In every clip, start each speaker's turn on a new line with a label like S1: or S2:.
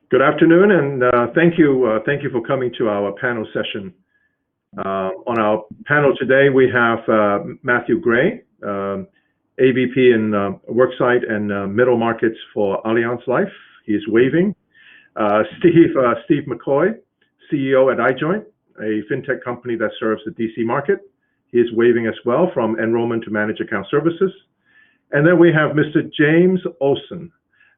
S1: Good afternoon, and thank you for coming to our panel session. On our panel today, we have Matthew Gray, AVP in Worksite and Middle Markets for Allianz Life. He's waving. Stave McCoy, CEO at iJoin, a fintech company that serves the DC market. He is waving as well from Enrollment to Managed Account Services. And then we have Mr. James Olson,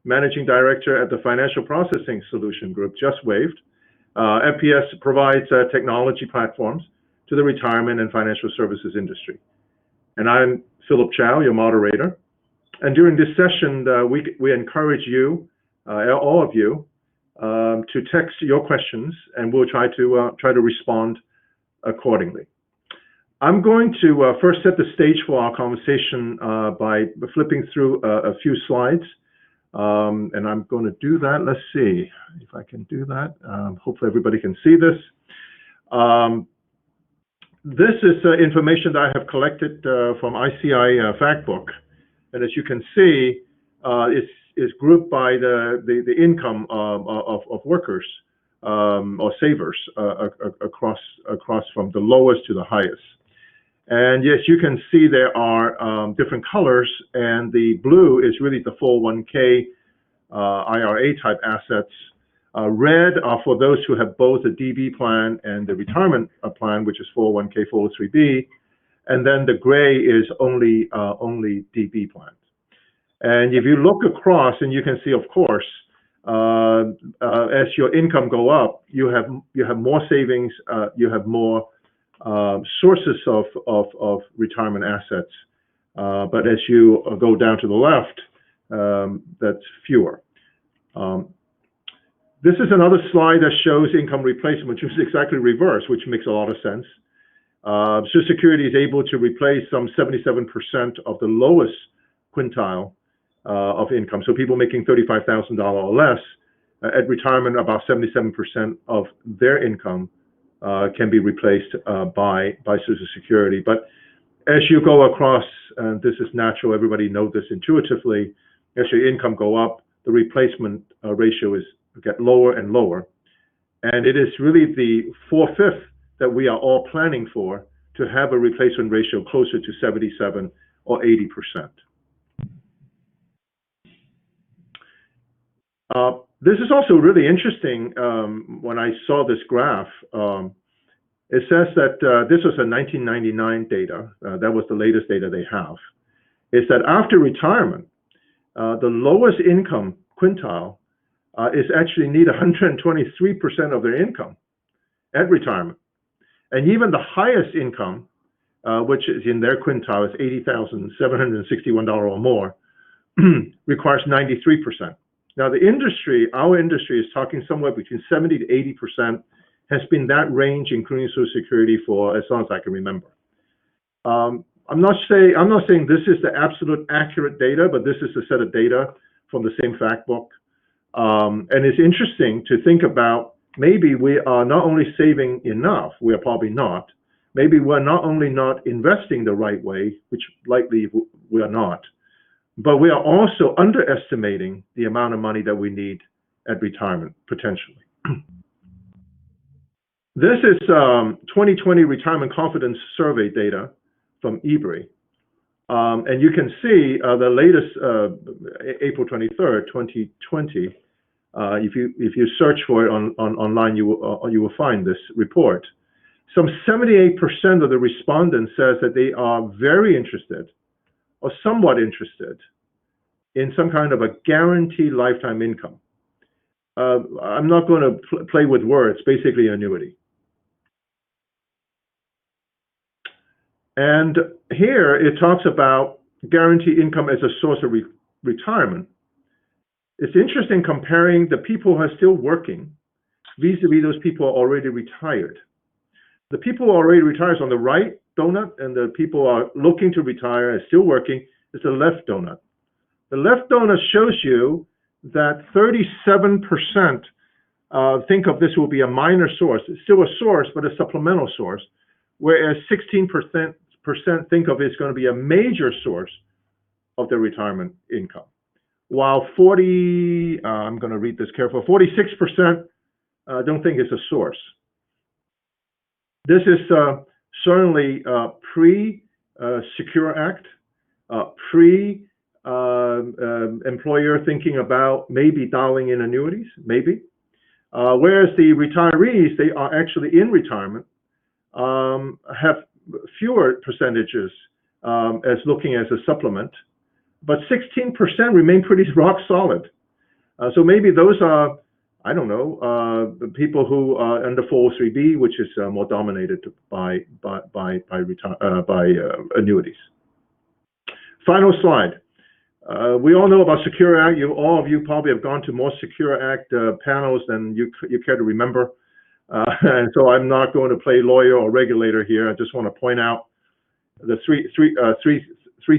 S1: Managing Director at the Financial Processing Solution Group, just waved. FPS provides technology platforms to the retirement and financial services industry. And I'm Philip Chao, your moderator. And during this session, we encourage you, all of you, to text your questions, and we'll try to respond accordingly. I'm going to first set the stage for our conversation by flipping through a few slides. And I'm going to do that. Let's see if I can do that. Hopefully everybody can see this. This is information that I have collected from ICI Factbook. And as you can see, it's grouped by the income of workers or savers across from the lowest to the highest. And yes, you can see there are different colors, and the blue is really the 401k IRA type assets. Red are for those who have both the DB plan and the retirement plan, which is 401k, 403b, and then the gray is only DB plans. And if you look across, and you can see, of course, as your income go up, you have more savings, you have more sources of retirement assets, but as you go down to the left, that's fewer. This is another slide that shows income replacement, which is exactly reverse, which makes a lot of sense. Social Security is able to replace some 77% of the lowest quintile of income. So people making $35,000 or less at retirement, about 77% of their income can be replaced by Social Security. But as you go across, and this is natural, everybody knows this intuitively, as your income go up, the replacement ratio is get lower and lower. And it is really the 4/5 that we are all planning for, to have a replacement ratio closer to 77 or 80%. This is also really interesting. When I saw this graph, it says that this was a 1999 data. That was the latest data they have. Is that after retirement, the lowest income quintile is actually need 123% of their income at retirement. And even the highest income, which is in their quintile, is $80,761 or more, requires 93%. Now the industry, our industry, is talking somewhere between 70 to 80%, has been that range, including Social Security, for as long as I can remember. I'm not saying this is the absolute accurate data, but this is a set of data from the same fact book. And it's interesting to think about, maybe we are not only saving enough, we are probably not. Maybe we're not only not investing the right way, which likely we are not, but we are also underestimating the amount of money that we need at retirement, potentially. This is 2020 Retirement Confidence Survey data from eBree. And you can see the latest April 23rd, 2020. If you search for it online, you will find this report. Some 78% of the respondents says that they are very interested or somewhat interested in some kind of a guaranteed lifetime income. I'm not going to play with words, basically annuity. And here it talks about guaranteed income as a source of retirement. It's interesting comparing the people who are still working vis-a-vis those people who are already retired. The people who are already retired is on the right donut, and the people who are looking to retire and still working is the left donut. The left donut shows you that 37% think of this will be a minor source. It's still a source, but a supplemental source whereas 16% think of it as going to be a major source of their retirement income, while I'm going to read this carefully, 46% don't think it's a source. This is certainly pre-Secure Act, pre-employer thinking about maybe dialing in annuities, maybe. Whereas the retirees, they are actually in retirement, have fewer percentages as looking as a supplement, but 16% remain pretty rock solid. So maybe those are, I don't know, the people who are under 403B, which is more dominated by annuities. Final slide. We all know about Secure Act. All of you probably have gone to more Secure Act panels than you care to remember. And so I'm not going to play lawyer or regulator here. I just want to point out the three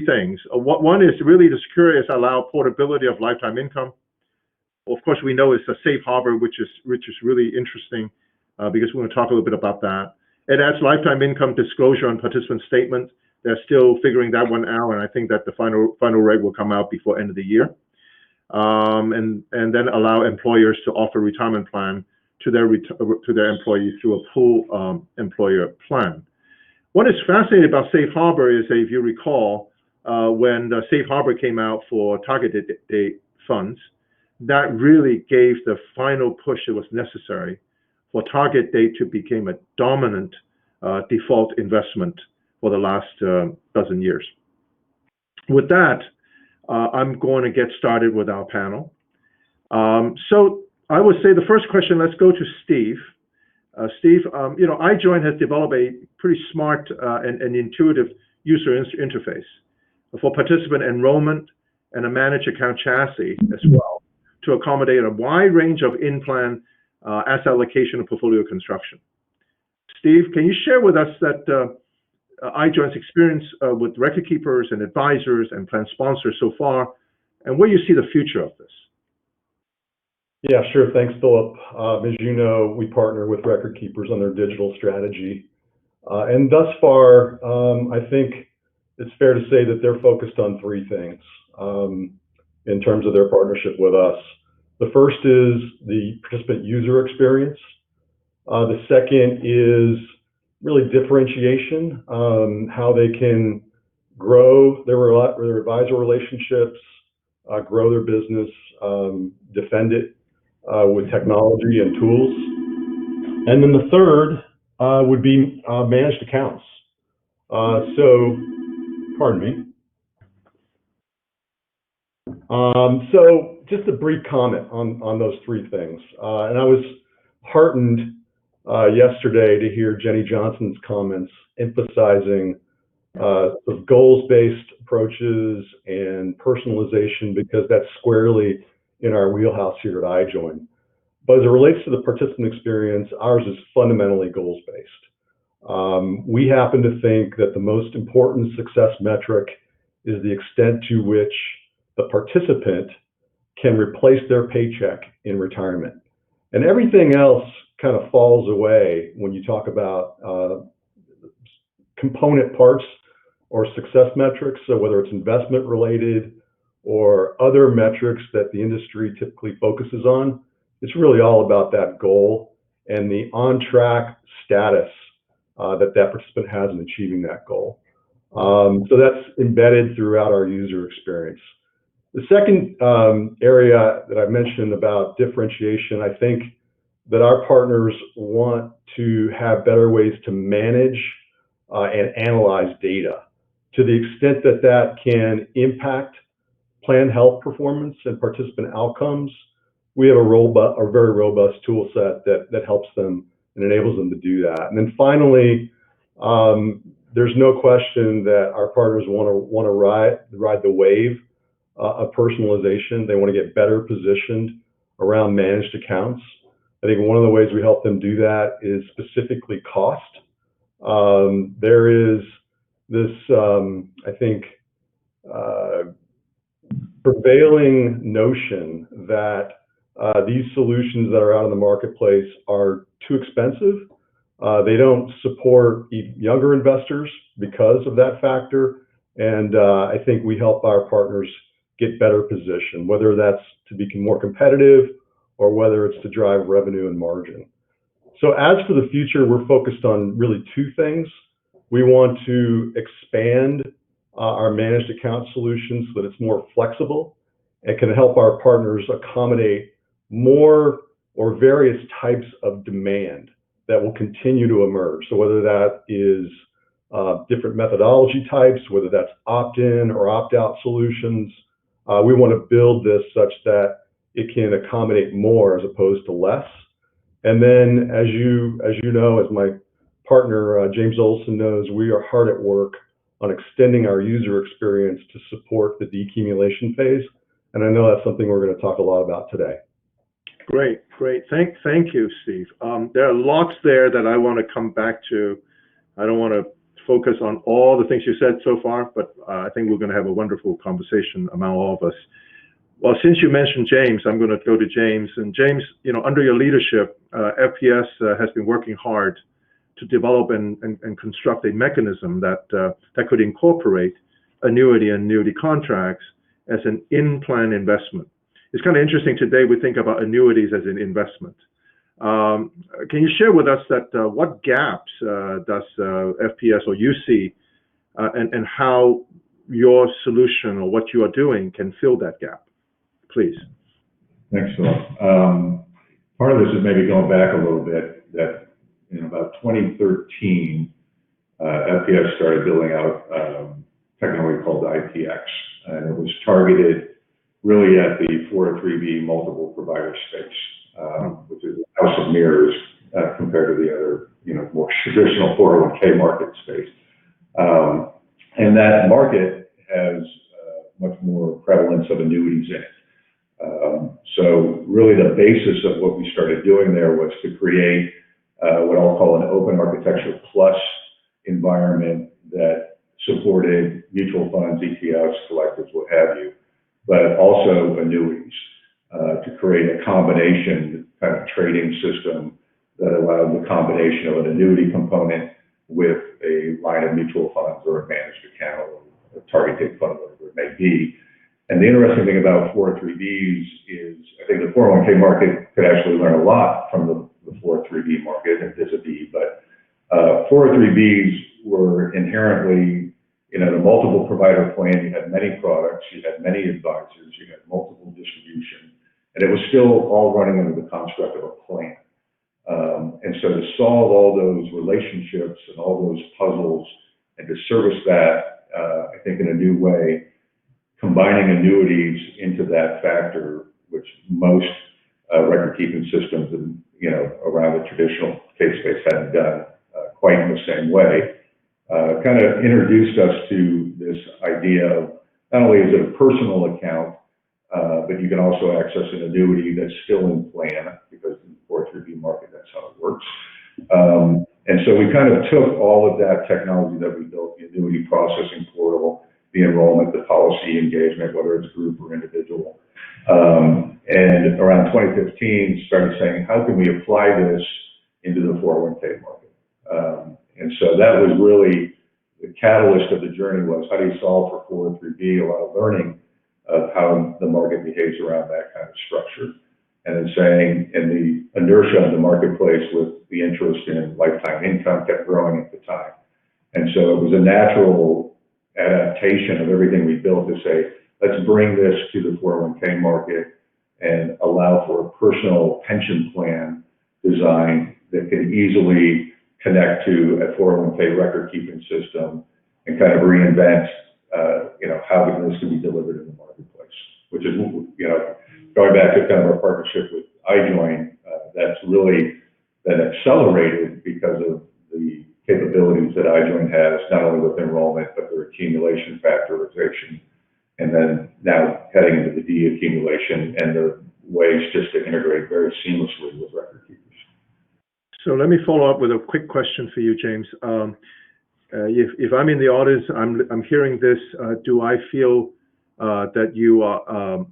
S1: things. One is really the Secure Act allow portability of lifetime income. Of course, we know it's a safe harbor, which is really interesting because we're going to talk a little bit about that. It adds lifetime income disclosure on participant statement. They're still figuring that one out, and I think that the final rate will come out before end of the year. And then allow employers to offer retirement plan to their employees through a pool employer plan. What is fascinating about safe harbor is, if you recall, when the safe harbor came out for target date funds, that really gave the final push that was necessary for target date to become a dominant default investment for the last dozen years. With that, I'm going to get started with our panel. So I would say the first question, let's go to Steve. Steve, iJoin has developed a pretty smart and intuitive user interface for participant enrollment and a managed account chassis as well, to accommodate a wide range of in-plan asset allocation and portfolio construction. Steve, can you share with us that iJoin's experience with record keepers and advisors and plan sponsors so far, and where you see the future of this?
S2: Yeah, sure. Thanks, Philip. As you know, we partner with record keepers on their digital strategy. And thus far, I think it's fair to say that they're focused on three things in terms of their partnership with us. The first is the participant user experience. The second is really differentiation, how they can grow their advisor relationships, grow their business, defend it with technology and tools. And then the third would be managed accounts. Pardon me. So just a brief comment on those three things. And I was heartened yesterday to hear Jenny Johnson's comments emphasizing the goals-based approaches and personalization, because that's squarely in our wheelhouse here at iJoin. But as it relates to the participant experience, ours is fundamentally goals-based. We happen to think that the most important success metric is the extent to which the participant can replace their paycheck in retirement. And everything else kind of falls away when you talk about component parts or success metrics. So whether it's investment related or other metrics that the industry typically focuses on, it's really all about that goal and the on-track status that participant has in achieving that goal. So that's embedded throughout our user experience. The second area that I mentioned about differentiation, I think that our partners want to have better ways to manage and analyze data to the extent that that can impact plan health performance and participant outcomes. We have a very robust tool set that helps them and enables them to do that. And then finally, there's no question that our partners want to ride the wave of personalization. They want to get better positioned around managed accounts. I think one of the ways we help them do that is specifically cost. There is this, I think, prevailing notion that these solutions that are out in the marketplace are too expensive They don't support younger investors because of that factor. And I think we help our partners get better positioned, whether that's to be more competitive or whether it's to drive revenue and margin. So as for the future, we're focused on really two things. We want to expand our managed account solutions so that it's more flexible and can help our partners accommodate more or various types of demand that will continue to emerge. So whether that is different methodology types, whether that's opt-in or opt-out solutions, we want to build this such that it can accommodate more as opposed to less. And then, as you know, as my partner James Olson knows, we are hard at work on extending our user experience to support the decumulation phase. And I know that's something we're going to talk a lot about today.
S1: Great. Thank you, Steve. There are lots there that I want to come back to. I don't want to focus on all the things you said so far, but I think we're going to have a wonderful conversation among all of us. Well, since you mentioned James, I'm going to go to James. And James, under your leadership, FPS has been working hard to develop and construct a mechanism that could incorporate annuity and annuity contracts as an in-plan investment. It's kind of interesting today we think about annuities as an investment. Can you share with us that what gaps does FPS or you see and how your solution or what you are doing can fill that gap? Please.
S3: Thanks, Phil. Part of this is maybe going back a little bit, that in about 2013, FPS started building out technology called IPX, and it was targeted really at the 403B multiple provider space, which is a house of mirrors compared to the other, more traditional 401k market space. And that market has much more prevalence of annuities in it. So really the basis of what we started doing there was to create what I'll call an open architecture plus environment that supported mutual funds, ETFs, collectives, what have you, but also annuities, to create a combination kind of trading system that allowed the combination of an annuity component with a line of mutual funds or a managed account or a target date fund, whatever it may be. And the interesting thing about 403Bs is I think the 401k market could actually learn a lot from the 403B market and vis-a-vis, but 403Bs were inherently, the multiple provider plan. You had many products, you had many advisors, you had multiple distribution, and it was still all running under the construct of a plan. And so to solve all those relationships and all those puzzles and to service that, I think in a new way, combining annuities into that factor, which most record-keeping systems and around the traditional tape space hadn't done quite in the same way, kind of introduced us to this idea of not only is it a personal account, but you can also access an annuity that's still in plan, because in the 403B market, that's how it works. And so we kind of took all of that technology that we built, the annuity processing portal, the enrollment, the policy engagement, whether it's group or individual. And around 2015, started saying, how can we apply this into the 401k market? And so that was really the catalyst of the journey, was how do you solve for 403B, a lot of learning of how the market behaves around that kind of structure. And then saying, and the inertia of the marketplace with the interest in lifetime income kept growing at the time. And so it was a natural adaptation of everything we built to say, let's bring this to the 401k market and allow for a personal pension plan design that can easily connect to a 401k record keeping system and kind of reinvent, how this can be delivered in the marketplace, which is, going back to kind of our partnership with iJoin, that's really been accelerated because of the capabilities that iJoin has, not only with enrollment, but their accumulation factorization, and then now heading into the de-accumulation and the ways just to integrate very seamlessly with record keepers.
S1: So let me follow up with a quick question for you, James. If I'm in the audience, I'm hearing this, do I feel that you are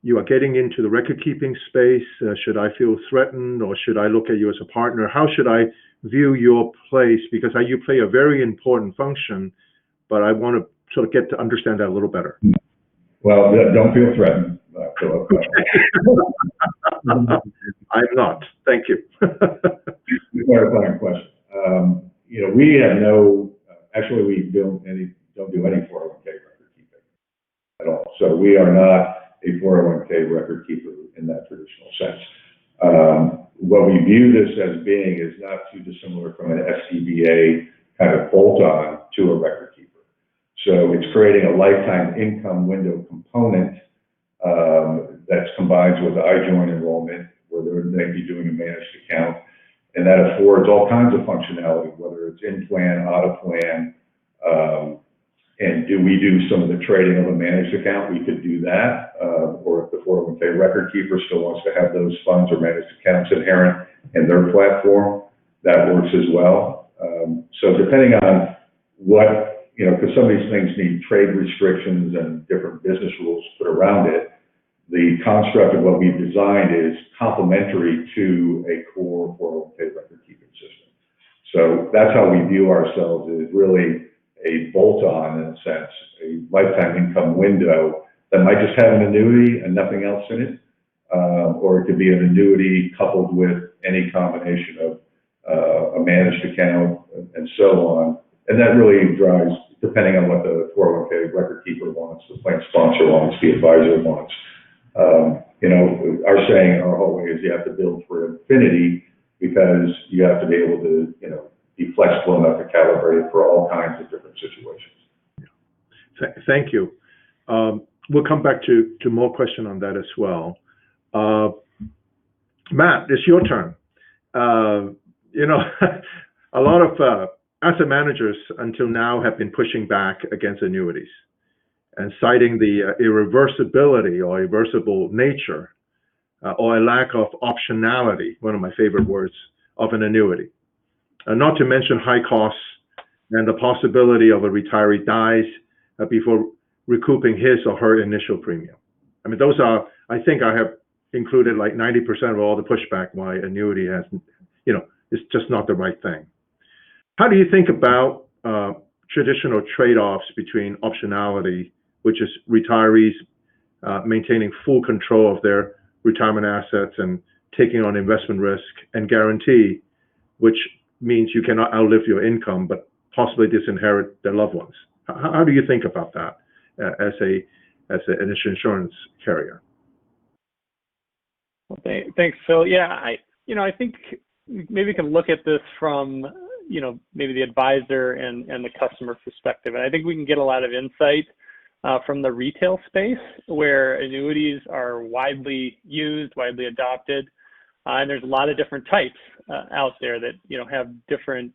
S1: you are getting into the record keeping space? Should I feel threatened, or should I look at you as a partner? How should I view your place? Because you play a very important function, but I want to sort of get to understand that a little better.
S3: Well, don't feel threatened, Philip.
S1: I'm not. Thank you.
S3: Clarifying question. We have actually we don't do any 401k record keeping at all. So we are not a 401k record keeper in that traditional sense. What we view this as being is not too dissimilar from an SCBA kind of bolt-on to a record keeper. So it's creating a lifetime income window component that combines with the iJoin enrollment, where they may be doing a managed account, and that affords all kinds of functionality, whether it's in plan, out of plan, and do we do some of the trading of a managed account? We could do that, or if the 401k record keeper still wants to have those funds or managed accounts inherent in their platform, that works as well. So depending on what, because some of these things need trade restrictions and different business rules put around it, the construct of what we've designed is complementary to a core 401k record keeping system. So that's how we view ourselves, as really a bolt-on, in a sense, a lifetime income window that might just have an annuity and nothing else in it, or it could be an annuity coupled with any combination of a managed account and so on. And that really drives, depending on what the 401k record keeper wants, the plan sponsor wants, the advisor wants. Our saying, our whole way is you have to build for infinity, because you have to be able to, be flexible enough to calibrate it for all kinds of different situations.
S1: Thank you. We'll come back to more question on that as well. Matt, it's your turn. A lot of asset managers until now have been pushing back against annuities and citing the irreversibility or reversible nature or a lack of optionality, one of my favorite words, of an annuity. Not to mention high costs and the possibility of a retiree dies before recouping his or her initial premium. I mean, those are, I think I have included like 90% of all the pushback why annuity has, it's just not the right thing. How do you think about traditional trade-offs between optionality, which is retirees maintaining full control of their retirement assets and taking on investment risk, and guarantee, which means you cannot outlive your income, but possibly disinherit their loved ones? How do you think about that as an insurance carrier?
S4: Well, thanks, Phil. Yeah, I think maybe we can look at this from, maybe the advisor and the customer perspective. And I think we can get a lot of insight from the retail space, where annuities are widely used, widely adopted. And there's a lot of different types out there that, have different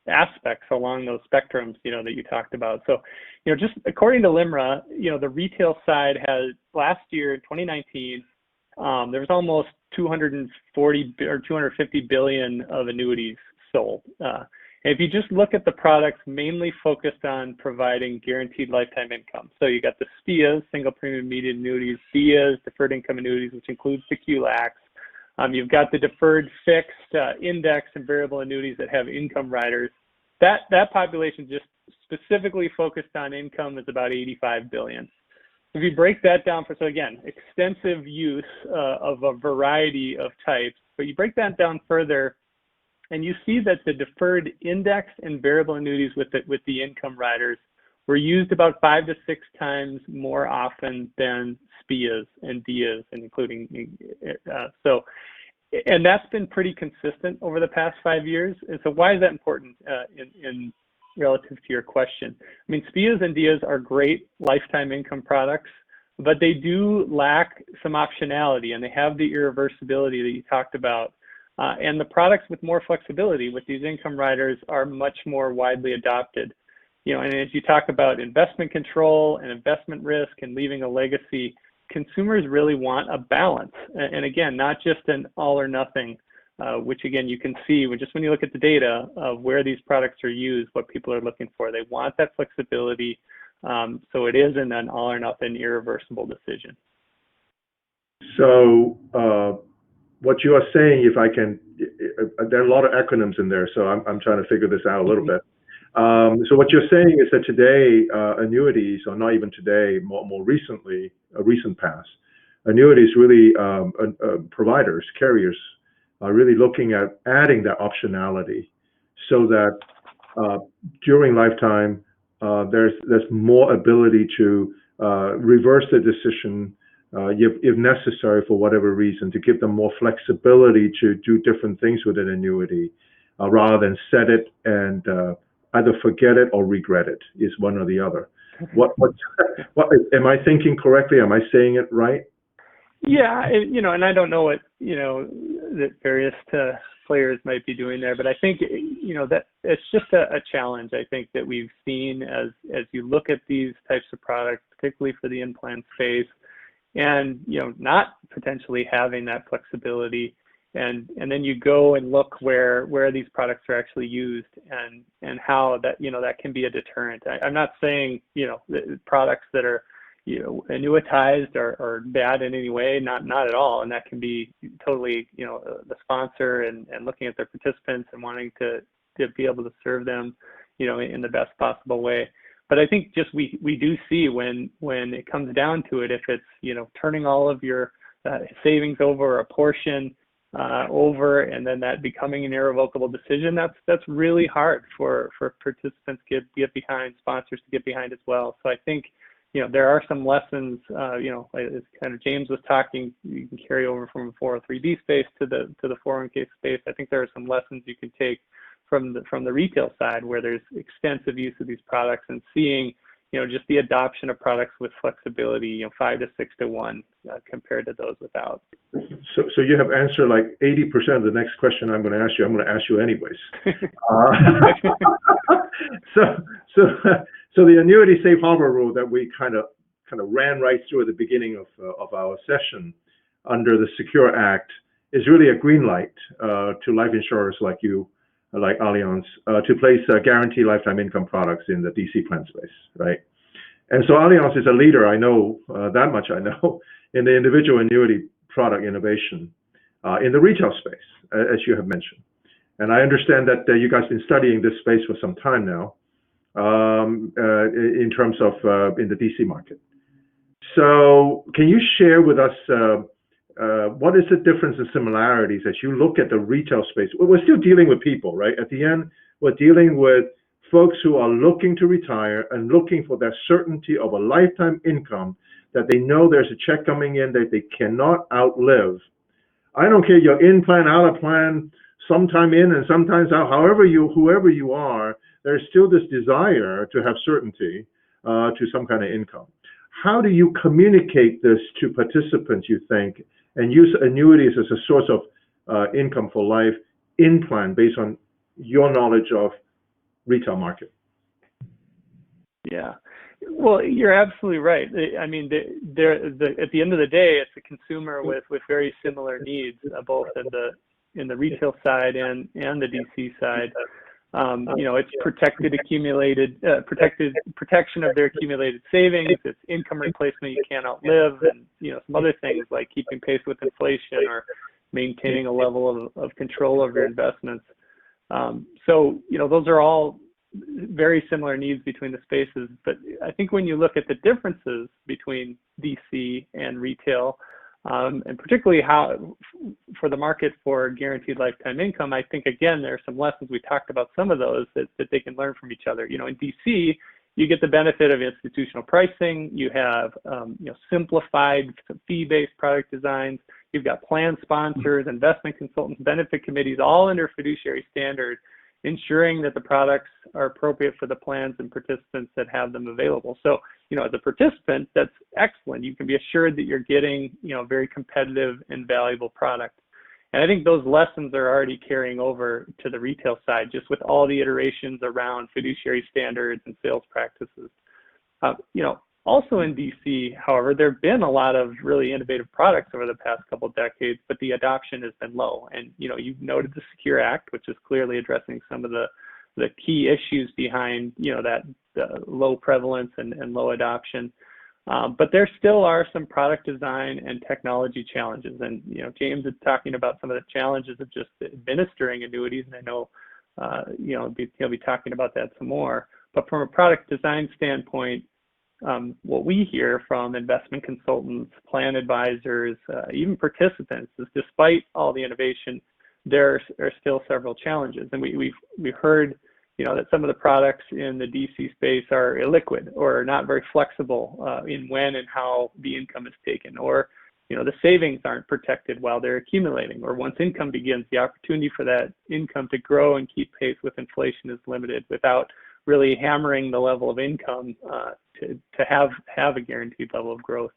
S4: aspects along those spectrums, that you talked about. So, just according to LIMRA, the retail side has, last year in 2019, there was almost 240 or 250 billion of annuities sold. And if you just look at the products mainly focused on providing guaranteed lifetime income. So you got the SPIAs, single premium immediate annuities, DIAs, deferred income annuities, which includes the QLACs. You've got the deferred fixed, index, and variable annuities that have income riders. That population just specifically focused on income is about 85 billion. If you break that down so again, extensive use of a variety of types, but you break that down further, and you see that the deferred index and variable annuities with the income riders were used about 5 to 6 times more often than SPIAs and DIAs, and including and that's been pretty consistent over the past 5 years. And so why is that important in relative to your question? I mean, SPIAs and DIAs are great lifetime income products, but they do lack some optionality, and they have the irreversibility that you talked about. And the products with more flexibility with these income riders are much more widely adopted. And as you talk about investment control and investment risk and leaving a legacy, consumers really want a balance. And again, not just an all or nothing, which again, you can see when you look at the data of where these products are used, what people are looking for. They want that flexibility. So it isn't an all or nothing irreversible decision.
S1: So what you are saying, if I can, there are a lot of acronyms in there, so I'm trying to figure this out a little bit. So what you're saying is that today annuities, or not even today, more recently, a recent past, annuities really providers, carriers are really looking at adding that optionality so that during lifetime there's more ability to reverse the decision if necessary for whatever reason, to give them more flexibility to do different things with an annuity rather than set it and either forget it or regret it, is one or the other. What am I thinking correctly? Am I saying it right?
S4: Yeah, and I don't know what, that various players might be doing there, but I think, that it's just a challenge, I think, that we've seen as you look at these types of products, particularly for the in-plan space, and, not potentially having that flexibility. And then you go and look where these products are actually used and how that, that can be a deterrent. I'm not saying, products that are, annuitized are bad in any way, not at all. And that can be totally, the sponsor and looking at their participants and wanting to be able to serve them, in the best possible way. But I think just we do see when it comes down to it, if it's, turning all of your savings over, a portion over, and then that becoming an irrevocable decision, that's really hard for participants to get behind, sponsors to get behind as well. So I think, there are some lessons, as kind of James was talking, you can carry over from a 403B space to the 401k space. I think there are some lessons you can take from the retail side, where there's extensive use of these products, and seeing, just the adoption of products with flexibility, 5 to 6 to 1 compared to those without.
S1: So you have answered like 80% of the next question I'm going to ask you. I'm going to ask you anyways. So the annuity safe harbor rule that we kind of ran right through at the beginning of our session under the Secure Act is really a green light to life insurers like you, like Allianz, to place guaranteed lifetime income products in the DC plan space, right? And so Allianz is a leader, I know, that much I know, in the individual annuity product innovation in the retail space, as you have mentioned. And I understand that you guys have been studying this space for some time now, in terms of in the DC market. So can you share with us what is the difference and similarities as you look at the retail space? We're still dealing with people, right? At the end, we're dealing with folks who are looking to retire and looking for that certainty of a lifetime income, that they know there's a check coming in that they cannot outlive. I don't care, you're in plan, out of plan, sometime in and sometimes out, whoever you are, there's still this desire to have certainty to some kind of income. How do you communicate this to participants, you think, and use annuities as a source of income for life in plan based on your knowledge of retail market?
S5: Yeah, well, you're absolutely right. I mean, at the end of the day, it's a consumer with very similar needs, both in the retail side and the DC side. It's protection of their accumulated savings. It's income replacement you can't outlive, and some other things like keeping pace with inflation or maintaining a level of control over your investments. So those are all very similar needs between the spaces. But I think when you look at the differences between DC and retail, and particularly how for the market for guaranteed lifetime income, I think, again, there are some lessons. We talked about some of those that they can learn from each other. In DC, you get the benefit of institutional pricing. You have simplified fee-based product designs. You've got plan sponsors, investment consultants, benefit committees, all under fiduciary standards, ensuring that the products are appropriate for the plans and participants that have them available. So, as a participant, that's excellent. You can be assured that you're getting, a very competitive and valuable product. And I think those lessons are already carrying over to the retail side, just with all the iterations around fiduciary standards and sales practices. Also in DC, however, there have been a lot of really innovative products over the past couple of decades, but the adoption has been low. And, you've noted the Secure Act, which is clearly addressing some of the key issues behind, that low prevalence and low adoption.
S4: But there still are some product design and technology challenges. And, James is talking about some of the challenges of just administering annuities. And I know, he'll be talking about that some more. But from a product design standpoint, what we hear from investment consultants, plan advisors, even participants is despite all the innovation, there are still several challenges. And we've heard, that some of the products in the DC space are illiquid or not very flexible in when and how the income is taken, or the savings aren't protected while they're accumulating, or once income begins, the opportunity for that income to grow and keep pace with inflation is limited without really hammering the level of income to have a guaranteed level of growth.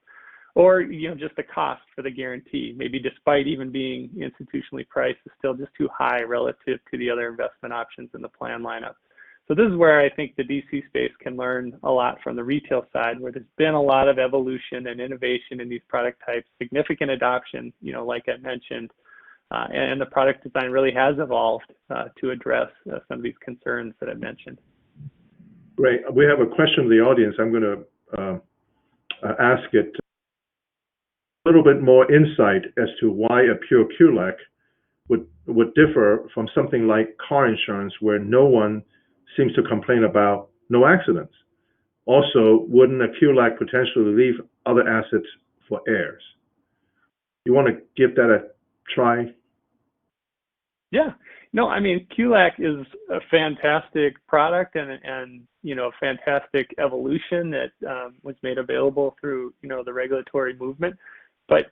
S4: Or, just the cost for the guarantee, maybe despite even being institutionally priced, is still just too high relative to the other investment options in the plan lineup. So this is where I think the DC space can learn a lot from the retail side, where there's been a lot of evolution and innovation in these product types, significant adoption, like I mentioned, and the product design really has evolved to address some of these concerns that I mentioned.
S1: Great. We have a question from the audience. I'm going to ask it. A little bit more insight as to why a pure QLAC would differ from something like car insurance, where no one seems to complain about no accidents. Also, wouldn't a QLAC potentially leave other assets for heirs? You want to give that a try?
S4: Yeah. No, I mean, QLAC is a fantastic product and a fantastic evolution that was made available through, the regulatory movement. But,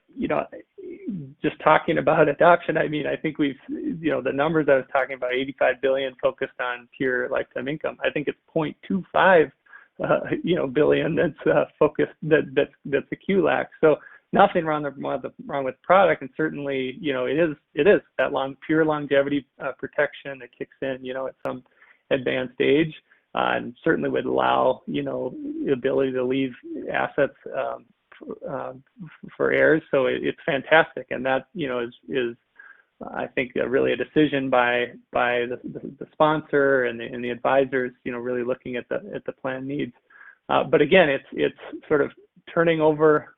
S4: just talking about adoption, I mean, I think we've, the numbers I was talking about, 85 billion focused on pure lifetime income. I think it's 0.25, billion that's focused, that's a QLAC. So nothing wrong with the product, and certainly, it is that pure longevity protection that kicks in, at some advanced age, and certainly would allow, the ability to leave assets for heirs. So it's fantastic, and that is I think really a decision by the sponsor and the advisors, really looking at the plan needs. But again, it's sort of turning over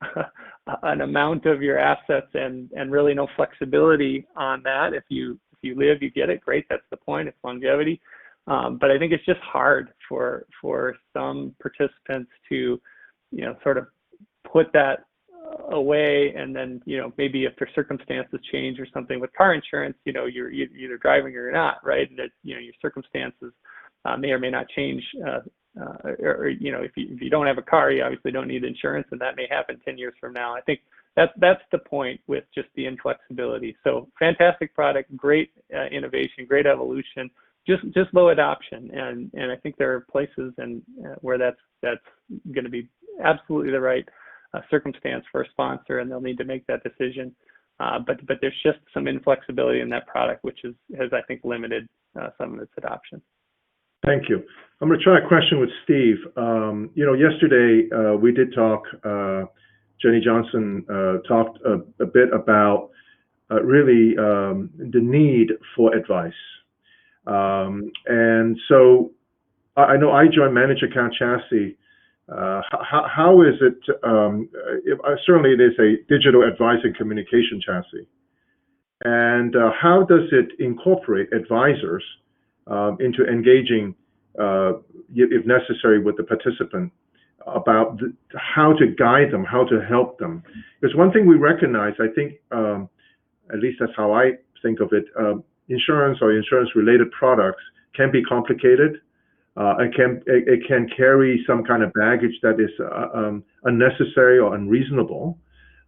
S4: an amount of your assets and really no flexibility on that. If you live, you get it. Great, that's the point. It's longevity. But I think it's just hard for some participants to sort of put that away, and then maybe if their circumstances change or something. With car insurance, you're either driving or you're not, right? And your circumstances may or may not change, or if you don't have a car, you obviously don't need insurance, and that may happen 10 years from now. I think that's the point with just the inflexibility. So fantastic product, great innovation, great evolution, just low adoption, and I think there are places where that's going to be absolutely the right circumstance for a sponsor, and they'll need to make that decision. But there's just some inflexibility in that product, which has I think limited some of its adoption.
S1: Thank you. I'm going to try a question with Steve. Yesterday we did talk. Jenny Johnson talked a bit about really the need for advice, and so I know iJoin Managed Account Chassis. How is it? Certainly, it is a digital advice and communication chassis. And how does it incorporate advisors into engaging, if necessary, with the participant about how to guide them, how to help them? Because one thing we recognize, I think, at least that's how I think of it, insurance or insurance-related products can be complicated. It can carry some kind of baggage that is unnecessary or unreasonable,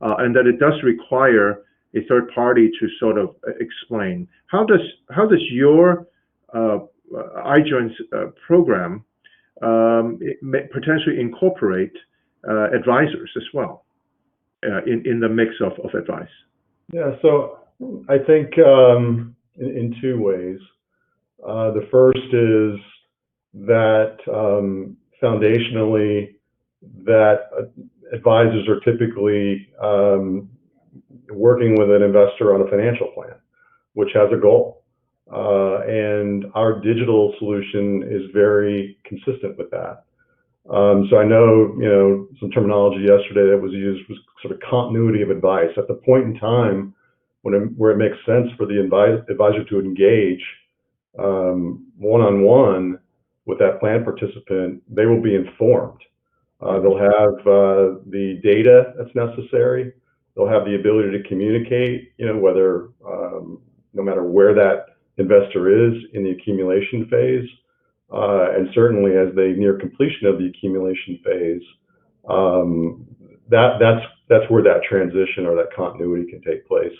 S1: and that it does require a third party to sort of explain. How does your iJoin's program potentially incorporate advisors as well in the mix of advice?
S2: Yeah, so I think in two ways. The first is that foundationally, that advisors are typically working with an investor on a financial plan, which has a goal. And our digital solution is very consistent with that. So I know, some terminology yesterday that was used was sort of continuity of advice. At the point in time where it makes sense for the advisor to engage one-on-one with that plan participant, they will be informed. They'll have the data that's necessary. They'll have the ability to communicate, whether no matter where that investor is in the accumulation phase, and certainly as they near completion of the accumulation phase, that's where that transition or that continuity can take place.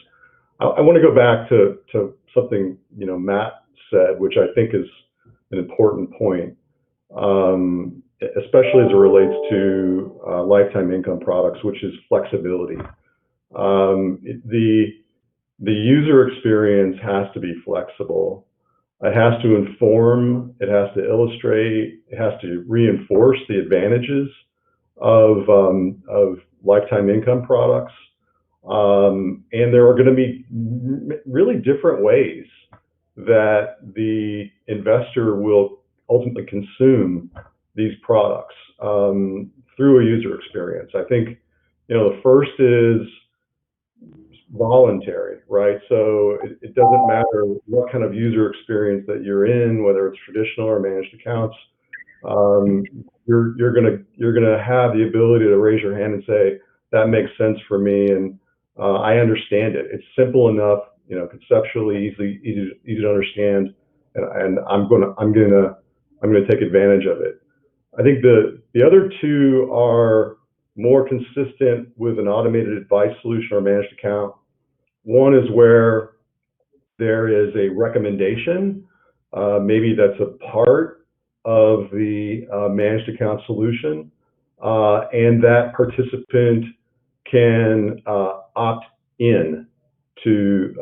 S2: I want to go back to something Matt said, which I think is an important point, especially as it relates to lifetime income products, which is flexibility. The user experience has to be flexible. It has to inform, it has to illustrate, it has to reinforce the advantages of lifetime income products. And there are going to be really different ways that the investor will ultimately consume these products through a user experience. I think, the first is voluntary, right? So it doesn't matter what kind of user experience that you're in, whether it's traditional or managed accounts. You're gonna have the ability to raise your hand and say, that makes sense for me, and I understand it. It's simple enough, conceptually easy to understand, and I'm gonna take advantage of it. I think the other two are more consistent with an automated advice solution or managed account. One is where there is a recommendation, maybe that's a part of the managed account solution, and that participant can opt in to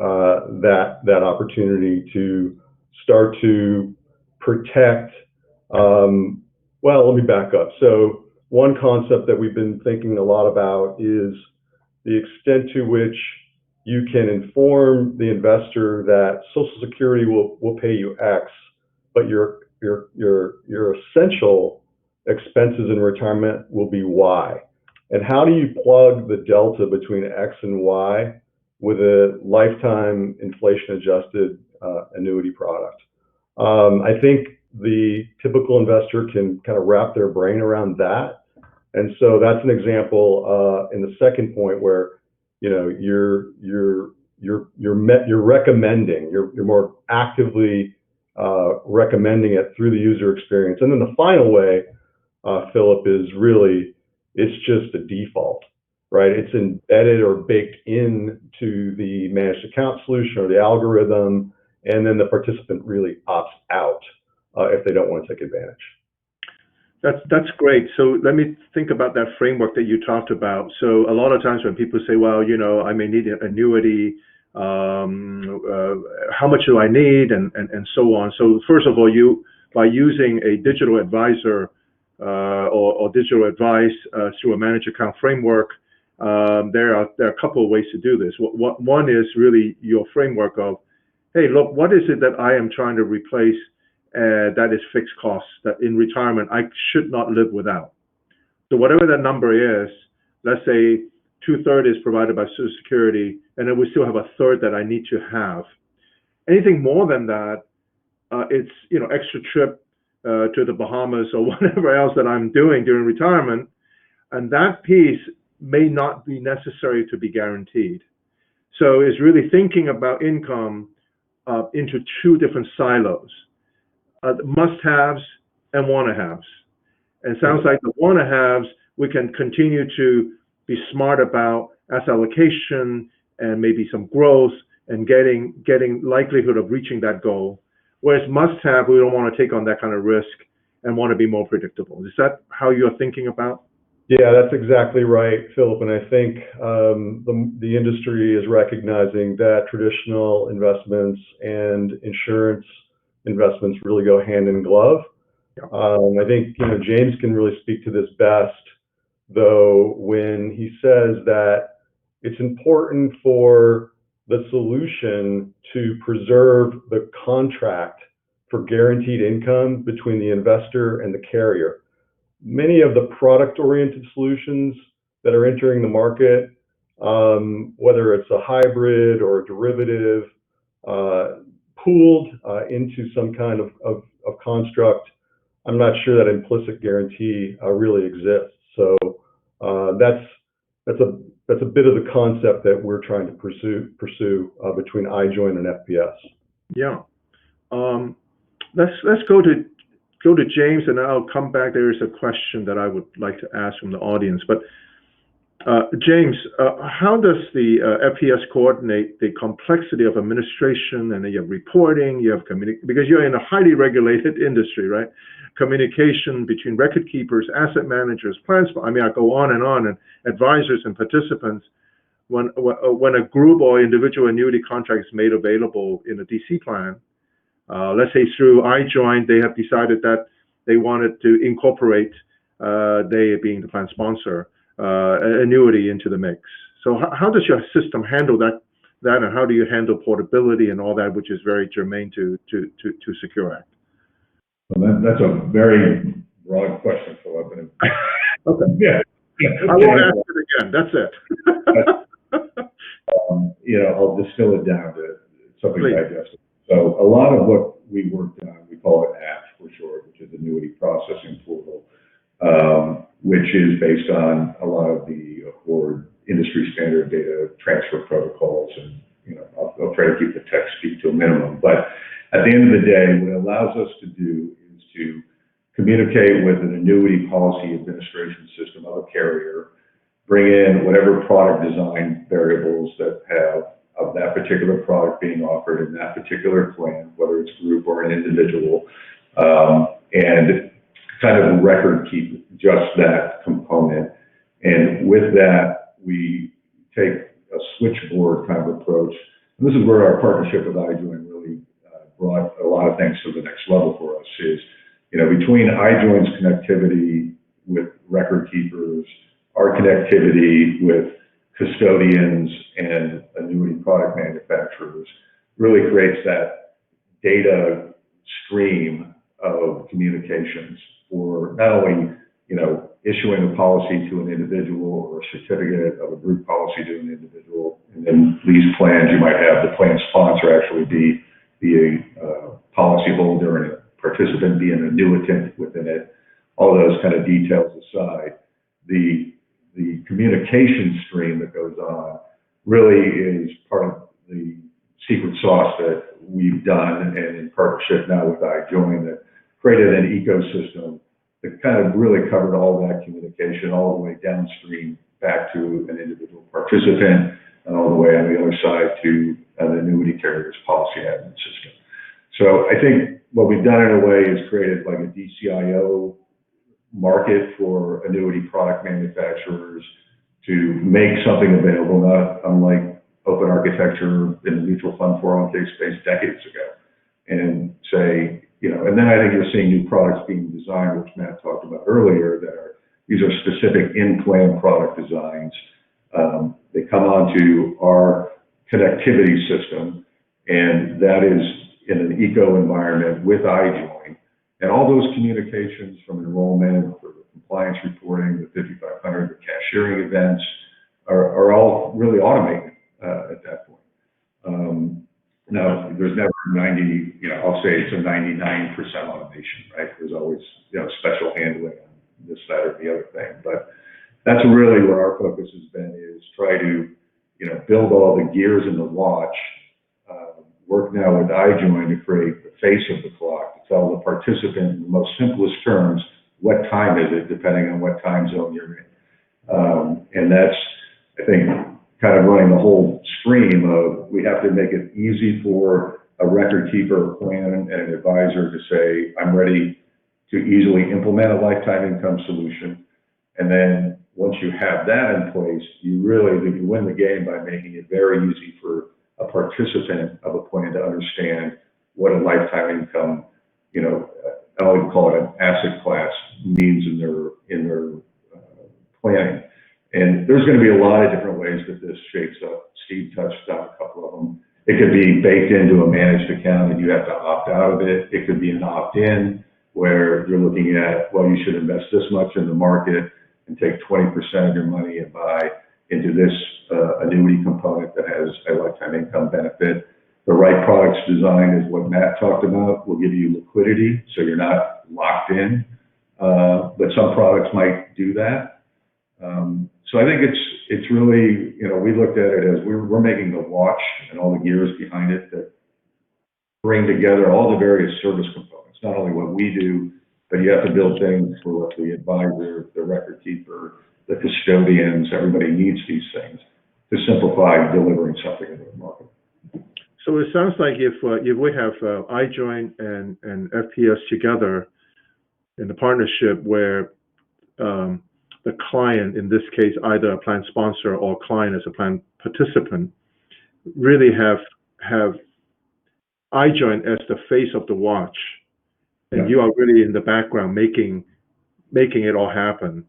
S2: that opportunity to start to protect. Well, let me back up. So one concept that we've been thinking a lot about is the extent to which you can inform the investor that Social Security will pay you X, but your essential expenses in retirement will be Y. And how do you plug the delta between X and Y with a lifetime inflation-adjusted annuity product? I think the typical investor can kind of wrap their brain around that. And so that's an example in the second point where you're recommending, you're more actively recommending it through the user experience. And then the final way, Philip, is really, it's just a default, right? It's embedded or baked into the managed account solution or the algorithm, and then the participant really opts out if they don't want to take advantage.
S1: That's great. So let me think about that framework that you talked about. So a lot of times when people say, well, I may need an annuity, how much do I need, and so on. So first of all, by using a digital advisor or digital advice through a managed account framework, there are a couple of ways to do this. One is really your framework of, hey, look, what is it that I am trying to replace that is fixed costs that in retirement I should not live without. So whatever that number is, let's say 2/3 is provided by Social Security, and then we still have 1/3 that I need to have. Anything more than that, it's extra trip to the Bahamas or whatever else that I'm doing during retirement, and that piece may not be necessary to be guaranteed. So it's really thinking about income into two different silos. Must-haves and want-to-haves. And it sounds like the want-to-haves, we can continue to be smart about asset allocation and maybe some growth and getting likelihood of reaching that goal. Whereas must-have, we don't want to take on that kind of risk and want to be more predictable. Is that how you're thinking about?
S2: Yeah, that's exactly right, Philip. And I think the industry is recognizing that traditional investments and insurance investments really go hand in glove. I think James can really speak to this best, though, when he says that it's important for the solution to preserve the contract for guaranteed income between the investor and the carrier. many of the product-oriented solutions that are entering the market, whether it's a hybrid or a derivative, pooled into some kind of construct, I'm not sure that implicit guarantee really exists. So that's a bit of the concept that we're trying to pursue between iJoin and FPS.
S1: Yeah. Let's go to James, and I'll come back. There is a question that I would like to ask from the audience. But James, how does the FPS coordinate the complexity of administration, and then you have reporting, you have because you're in a highly regulated industry, right? Communication between record keepers, asset managers, plans. I mean, I go on, and advisors and participants. When a group or individual annuity contract is made available in a DC plan, let's say through iJoin, they have decided that they wanted to incorporate, they being the plan sponsor, annuity into the mix. So how does your system handle that, and how do you handle portability and all that, which is very germane to Secure Act?
S3: Well, that's a very broad question, Philip.
S1: Okay.
S3: Yeah.
S1: I won't ask it again. That's it.
S3: I'll distill it down to something
S1: Please.
S3: digestible. So a lot of what we worked on, we call it APP for short, which is Annuity Processing Portal, which is based on a lot of the core industry standard data transfer protocols. And, I'll try to keep the text speak to a minimum. But at the end of the day, what it allows us to do is to communicate with an annuity policy administration system of a carrier, bring in whatever product design variables that have of that particular product being offered in that particular plan, whether it's group or an individual, and kind of record keep just that component. And with that, we take a switchboard kind of approach. And this is where our partnership with iJoin really brought a lot of things to the next level for us is, between iJoin's connectivity with record keepers, our connectivity with custodians and annuity product manufacturers really creates that data stream of communications for not only, issuing a policy to an individual or a certificate of a group policy to an individual, and then these plans, you might have the plan sponsor actually be a policyholder and a participant be an annuitant within it. All those kind of details aside, the communication stream that goes on really is part of the secret sauce that we've done, and in partnership now with iJoin, that created an ecosystem that kind of really covered all that communication all the way downstream back to an individual participant, and all the way on the other side to an annuity carrier's policy admin system. So I think what we've done in a way is created like a DCIO market for annuity product manufacturers to make something available, not unlike open architecture in the mutual fund 401k space decades ago, and say, and then I think you're seeing new products being designed, which Matt talked about earlier, these are specific in-plan product designs. They come onto our connectivity system, and that is in an eco environment with iJoin. And all those communications from enrollment, for the compliance reporting, the 5500, the cashiering events, are all really automated at that point. Now, there's never 90, I'll say it's a 99% automation, right? There's always, special handling on this, that, or the other thing. But that's really where our focus has been, is try to, build all the gears in the watch, work now with iJoin to create the face of the clock, to tell the participant in the most simplest terms, what time is it, depending on what time zone you're in. And that's, I think, kind of running the whole stream of, we have to make it easy for a record keeper, a plan, and an advisor to say, I'm ready to easily implement a lifetime income solution. And then once you have that in place, you win the game by making it very easy for a participant of a plan to understand what a lifetime income, I would call it an asset class, means in their planning. And there's going to be a lot of different ways that this shapes up. Steve touched on a couple of them. It could be baked into a managed account and you have to opt out of it. It could be an opt-in, where where you're looking at, well, you should invest this much in the market and take 20% of your money and buy into this annuity component that has a lifetime income benefit. The right products design is what Matt talked about, will give you liquidity, so you're not locked in. But some products might do that. So I think it's really, we looked at it as we're making the watch and all the gears behind it that bring together all the various service components, not only what we do, but you have to build things for the advisor, the record keeper, the custodians. Everybody needs these things to simplify delivering something into the market.
S1: So it sounds like if we have iJoin and FPS together in the partnership where the client, in this case, either a plan sponsor or client as a plan participant, really have iJoin as the face of the watch, and you are really in the background making it all happen.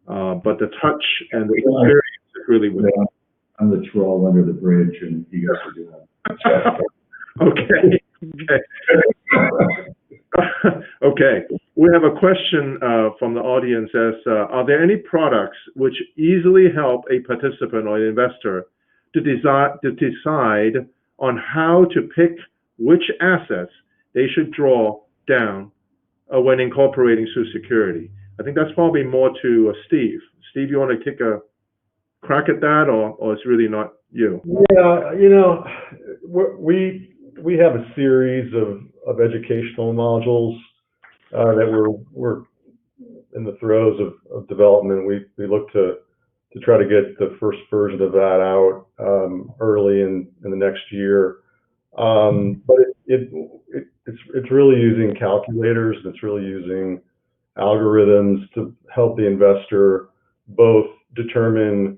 S1: But the touch and the experience is really with you.
S3: I'm the troll under the bridge, and you guys are doing that.
S1: Okay. Okay. We have a question from the audience as, are there any products which easily help a participant or an investor to decide on how to pick which assets they should draw down when incorporating Social Security? I think that's probably more to Steve. Steve, you want to take a crack at that, or it's really not you?
S2: Yeah, we have a series of educational modules that we're in the throes of development. We look to try to get the first version of that out early in the next year. But it's really using calculators, and it's really using algorithms to help the investor both determine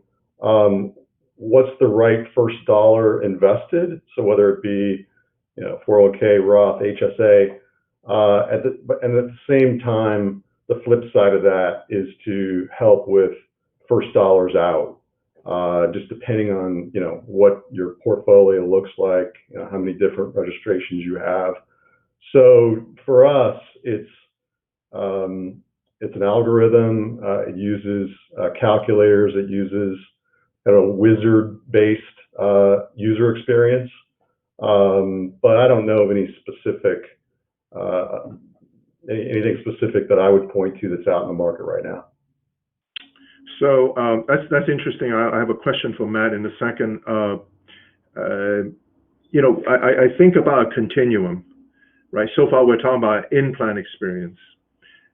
S2: what's the right first dollar invested. So whether it be 401k, Roth, HSA, and at the same time, the flip side of that is to help with first dollars out, just depending on what your portfolio looks like, how many different registrations you have. So for us, it's an algorithm. It uses calculators. It uses kind of wizard-based user experience. But I don't know of any specific anything specific that I would point to that's out in the market right now.
S1: So that's interesting. I have a question for Matt in a second. I think about a continuum, right? So far, we're talking about in-plan experience.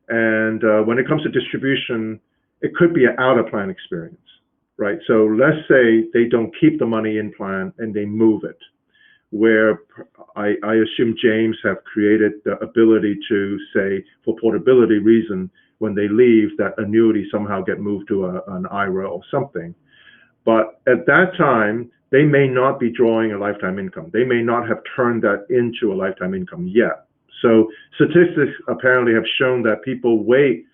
S1: And when it comes to distribution, it could be an out-of-plan experience, right? So let's say they don't keep the money in plan and they move it, where I assume James have created the ability to say, for portability reason, when they leave, that annuity somehow get moved to an IRA or something. But at that time, they may not be drawing a lifetime income. They may not have turned that into a lifetime income yet. So statistics apparently have shown that people wait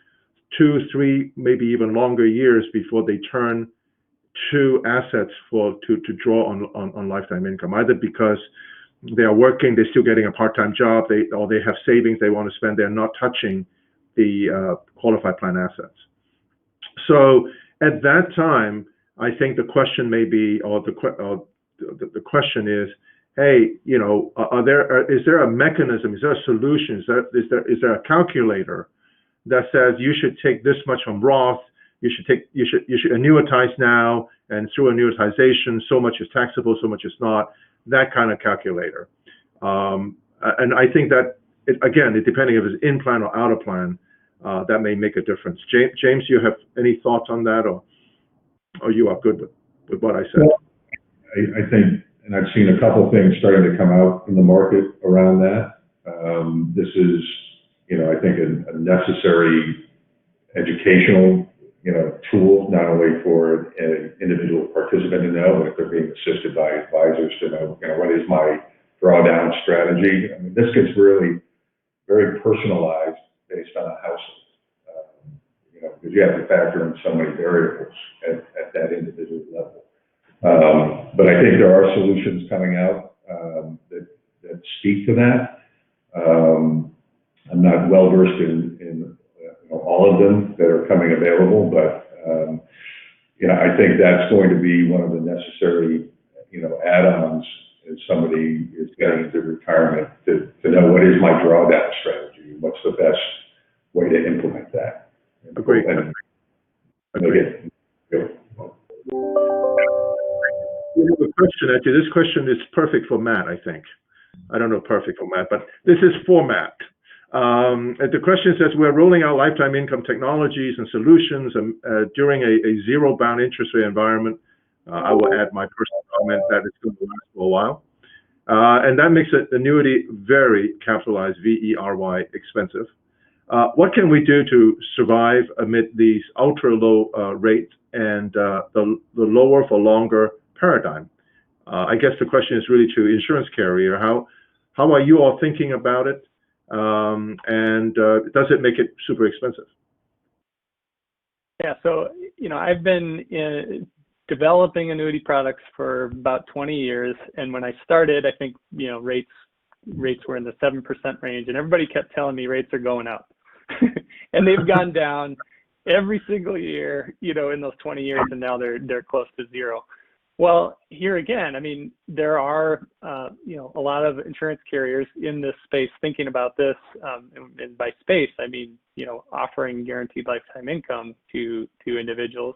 S1: 2, 3, maybe even longer years before they turn to assets to draw on lifetime income, either because they are working, they're still getting a part-time job, or they have savings they want to spend, they're not touching the qualified plan assets. So at that time, I think the question may be, or the question is, hey, is there a mechanism, is there a solution, is there a calculator that says you should take this much from Roth, you should annuitize now, and through annuitization, so much is taxable, so much is not, that kind of calculator. And I think that, again, depending if it's in plan or out of plan, that may make a difference. James, you have any thoughts on that, or you are good with what I said?
S3: Well, I think, and I've seen a couple of things starting to come out in the market around that. This is, I think, a necessary educational, tool, not only for an individual participant to know, but if they're being assisted by advisors to know, what is my drawdown strategy. I mean, this gets really very personalized based on a household, because you have to factor in so many variables at that individual level. But I think there are solutions coming out that speak to that. I'm not well versed in all of them that are coming available, but I think that's going to be one of the necessary add-ons as somebody is getting into retirement to know what is my drawdown strategy, what's the best way to implement that.
S1: Agreed.
S3: Agreed.
S1: We have a question at you. This question is perfect for Matt, I think. I don't know perfect for Matt, but this is for Matt. The question says, we're rolling out lifetime income technologies and solutions during a zero-bound interest rate environment. I will add my personal comment that it's going to last for a while. And that makes an annuity very capitalized, VERY, expensive. What can we do to survive amid these ultra-low rates and the lower for longer paradigm? I guess the question is really to insurance carrier. How are you all thinking about it? And does it make it super expensive?
S4: Yeah, so I've been developing annuity products for about 20 years, and when I started, I think rates were in the 7% range, and everybody kept telling me rates are going up, and they've gone down every single year, in those 20 years, and now they're close to zero. Well, here again, I mean, there are, a lot of insurance carriers in this space thinking about this, and by space, I mean, offering guaranteed lifetime income to individuals.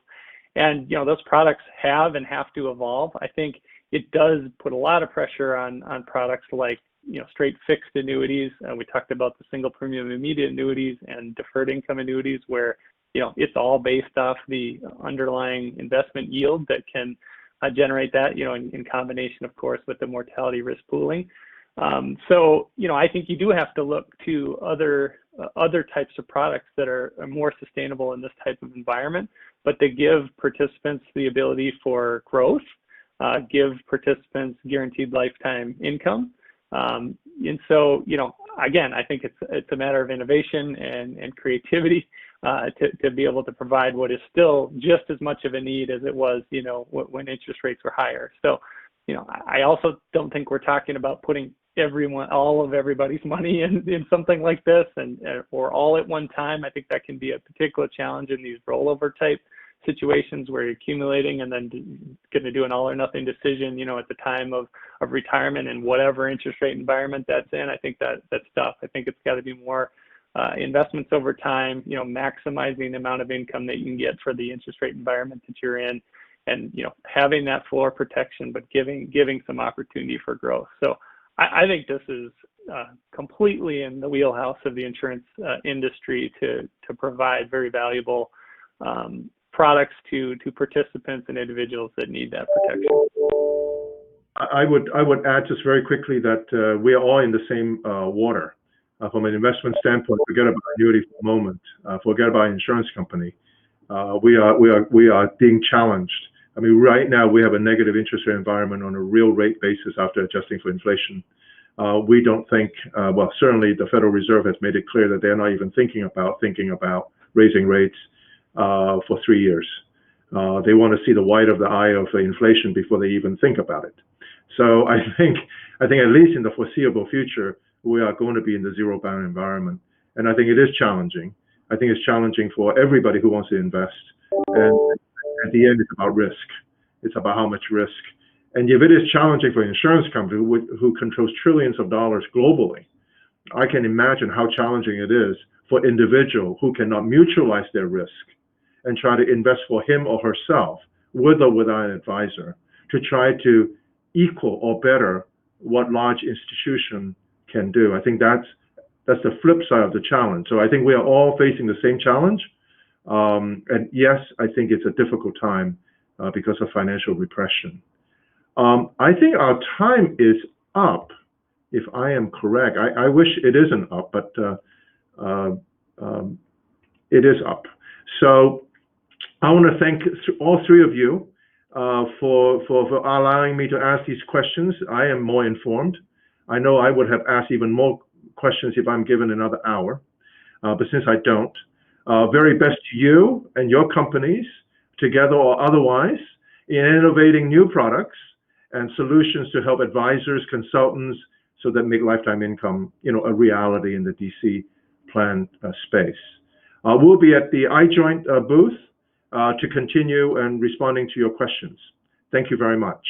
S4: And, those products have and have to evolve. I think it does put a lot of pressure on products like, straight fixed annuities. We talked about the single premium immediate annuities and deferred income annuities where, it's all based off the underlying investment yield that can generate that, in combination, of course, with the mortality risk pooling. So, I think you do have to look to other types of products that are more sustainable in this type of environment, but they give participants the ability for growth, give participants guaranteed lifetime income. And so, again, I think it's a matter of innovation and creativity to be able to provide what is still just as much of a need as it was, when interest rates were higher. So, I also don't think we're talking about putting all of everybody's money in something like this or all at one time. I think that can be a particular challenge in these rollover type situations where you're accumulating and then going to do an all or nothing decision, at the time of retirement and whatever interest rate environment that's in. I think that's tough. I think it's got to be more investments over time, maximizing the amount of income that you can get for the interest rate environment that you're in, and having that floor protection, but giving some opportunity for growth. So I think this is completely in the wheelhouse of the insurance industry to provide very valuable products to participants and individuals that need that protection.
S1: I would add just very quickly that we are all in the same water. From an investment standpoint, forget about annuity for a moment. Forget about insurance company. We are being challenged. I mean, right now we have a negative interest rate environment on a real rate basis after adjusting for inflation. We don't think, well, certainly the Federal Reserve has made it clear that they're not even thinking about raising rates for 3 years. They want to see the white of the eye of inflation before they even think about it. So I think at least in the foreseeable future, we are going to be in the zero bound environment. And I think it is challenging. I think it's challenging for everybody who wants to invest. And at the end, it's about risk. It's about how much risk. And if it is challenging for an insurance company who controls trillions of dollars globally, I can imagine how challenging it is for an individual who cannot mutualize their risk and try to invest for him or herself, with or without an advisor, to try to equal or better what large institution can do. I think that's the flip side of the challenge. So I think we are all facing the same challenge. And yes, I think it's a difficult time because of financial repression. I think our time is up, if I am correct. I wish it isn't up, but it is up. So I want to thank all three of you for allowing me to ask these questions. I am more informed. I know I would have asked even more questions if I'm given another hour, but since I don't, very best to you and your companies, together or otherwise, in innovating new products and solutions to help advisors, consultants, so that make lifetime income, a reality in the DC plan space. We'll be at the iJoin booth to continue and responding to your questions. Thank you very much.